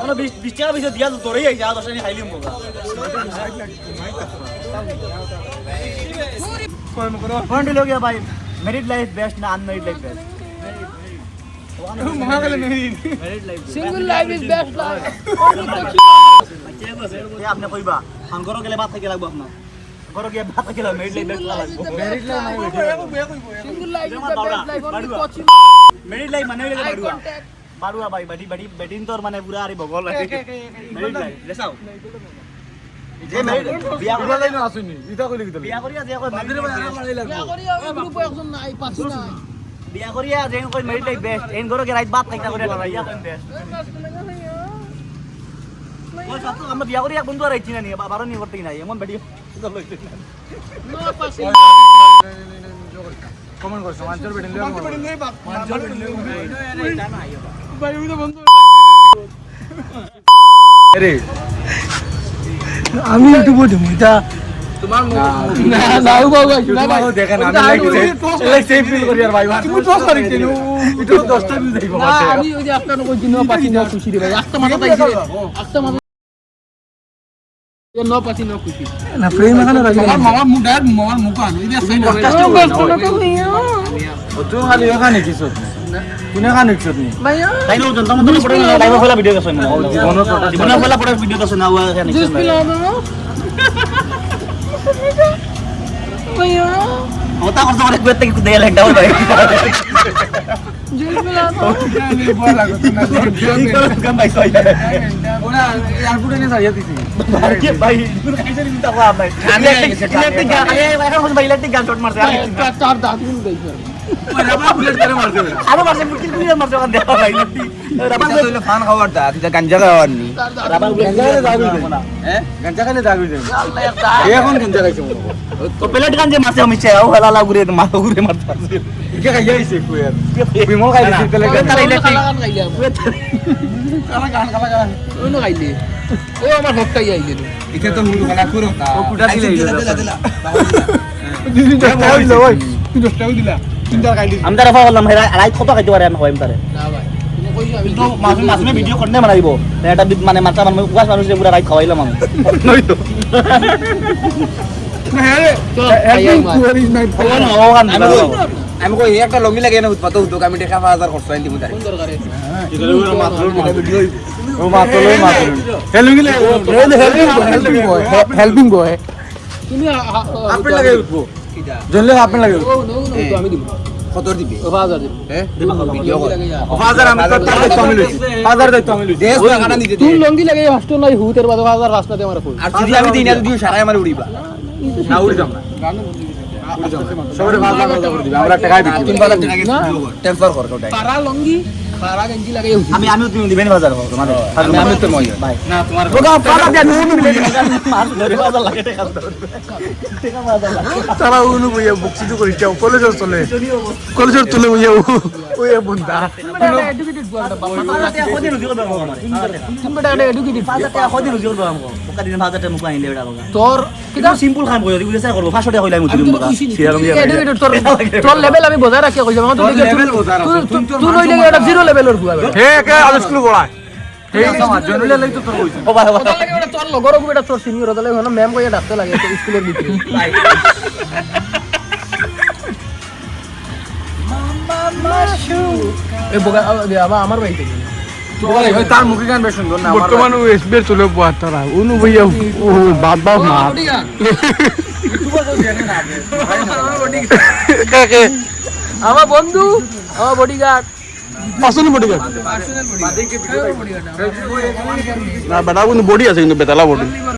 কোনো 20 টাকা বেশি দিয়া তোরই আই যা 10 টাকা খাইলি মোগা कौन लोग है भाई मेरिड लाइफ बेस्ट ना unmarried life best single life is best life ये आपने कोई बा हम करो के लिए बात के लगबो अपना करो के बात के लिए मेरिड लाइफ बेस्ट लगबो married life single life is the best life only coaching married life माने ले बाडुआ बाडुआ भाई बड़ी बड़ी बेटिन तोर माने पूरा अरे भगवान मेरिड लाइफ लेसाओ যে বিয়া করা লাইন আসেনি ইটা কইলে কি বিয়া করিয়া যে কই মন্দিরে বাড়া মারাই লাগবো বিয়া করিয়া ওই গ্রুপ একজন নাই পাছি নাই বিয়া করিয়া যে কই মেরিড লাইফ বেস্ট এন করো কে রাইট বাত কাইতা করিয়া লড়াইয়া কোন বেস্ট ওই সাথে আমরা বিয়া করিয়া বন্ধু আর আইছি না নি বারো নি করতে নাই এমন বেডি নো পাছি কমেন্ট করছ মানচর বেডিন লই মানচর বেডিন লই ভাই ওই তো বন্ধু আরে আমি ইউটিউবে দিমু এটা তোমার না নাও বাবা না ভাই দেখেন আমি লাইক সেভ ফিল করি আর ভাই তুমি পোস্ট করি কেন এটা 10টা ভিউ দেইবো না আমি ওই যে আপনার কই জিনো পাছি না খুশি রে ভাই আস্তে মাথা তাইছে আস্তে মাথা ये नो पासी नो खुशी না ফ্রেম এখানে রাখি মামা মুডার মামার মুকান এই যে সাইড তো খালি এখানে কিছু কোনে খানে কিছু নি भैया তাই নো জনতা মত পড়ে লাইভ ফলা ভিডিও করছ না জীবন ফলা পড়ে ভিডিও করছ না ওয়া এখানে जूस पिला दो भैया ওটা করছ অনেক বেতে কি দেয়া লাগা ভাই जूस पिला दो আমি বল লাগো না কাম ভাই সই ওরা এয়ারপোর্টে নিয়ে যাইয়া দিছি ভাই কাইছে নিতে পারবা ভাই ইলেকট্রিক গান এখন ভাই ইলেকট্রিক গান শট মারছে चार दांत भी नहीं गई রাবা বুলেট করে মারছে আরো মারছে মুটকি কুলিয়া মারছে ওখান দেওয়া ভাই রাবা কইলে ফান খাওয়ার দা তুই গাঞ্জা খাওয়ার নি রাবা গাঞ্জা খাইলে দাবি দেন अल्लाह यार এখন গাঞ্জা খাইছো তো প্লেট গান যে মারছে আমি চাই ও হালালা ঘুরে মাথা ঘুরে মারতে পারছে ইকে খাইয়া আইছে কুয়ার বিমল খাইছে তেলে তারা ইলেকট্রিক खाला खाइले কালা গান ওনো খাইলে ও আমার ভক্তাই আইলে ইকে তো মুড় গলা করো ও কুটা দিলে তুই 10 টাকা দিলা তিনটা খাইলি আমি তারা বললাম হেরা আড়াই কত খাইতে পারে আমি কইম তারে না ভাই তুমি কইছো আমি তো মাসে ভিডিও করতে মারাইব এটা মানে মাথা মানে উগাস মানুষ যে পুরা রাইট খাওয়াইলাম আমি নই তো তো খাইয়াই মার আমি কই একটা লঙ্গি লাগে না উৎপাত হতো আমি টাকা 5000 খরচ আইলি মুদারে কোন দরকারে ও মাতলই হেল্পিং বয় তুমি আপনি লাগে উঠবো জনলে আপনি লাগে ও নো তো আমি দিব কত দিবে ও 5000 দিব হ্যাঁ ভিডিও লাগে 5000 আমি তো দায়িত্ব আমি লইছি 5000 দায়িত্ব আমি লইছি 10 টাকা দিতে তুই লঙ্গি লাগে হস্টেল নাই হুতের বাদ 5000 রাস্তা দে আমার ফুল আর যদি আমি দিই না দিও সারাই আমার উড়িবা না উড়ি যাম না সবরে 5000 করে দিবে আমরা টাকা দিই 3000 টাকা কি ট্রান্সফার কর কোটাই পারা লঙ্গি পারা গঞ্জি লাগে আমি তুমি দিবেন বাজার তোমাদের আমি তো মই ভাই না তোমার ওগা পালা দিয়া নুন মার ধরে বাজার লাগে টাকা টাকা বাজার লাগে তারা উনু বইয়া বুকসিটো করি যাও কলেজের চলে বইয়া ওই বন্ধা এডুকেটেড বলটা বাবা পালা দিয়া কদি রুজি করব আমার তুমি বেটা এডুকেটেড পালা দিয়া কদি রুজি করব আমাকে ওকা দিন বাজারটা মুক আইলে বেটা লগা তোর কিটা সিম্পল খাম কই দিবি চেষ্টা করব 500 টাকা কইলাই মুতি মুক এডুকেটেড তোর লেভেল আমি বজায় রাখি কই যাবো তুই লেভেল বজায় রাখ তুই নইলে এটা জিরো লেভেলের বুয়া হে কে আজ স্কুল পড়ায় হে সমাজ জনলে লাগি তো তোর কইছ ও ভাই তোর লাগে এটা তোর লগর এটা তোর সিনিয়র হতে লাগে না ম্যাম কইয়া ডাকতে লাগে স্কুলের ভিতরে এ বগা আমার ভাই থেকে তার মুখে গান বেশ সুন্দর না বর্তমান এসবিআর চলে পোয়া তারা উনু ভাইয়া ও বাদ বাদ না আমার বন্ধু আমার বডিগার্ড পার্সোনাল বডিগার্ড না বেটা কিন্তু বডি আছে কিন্তু বেতালা বডি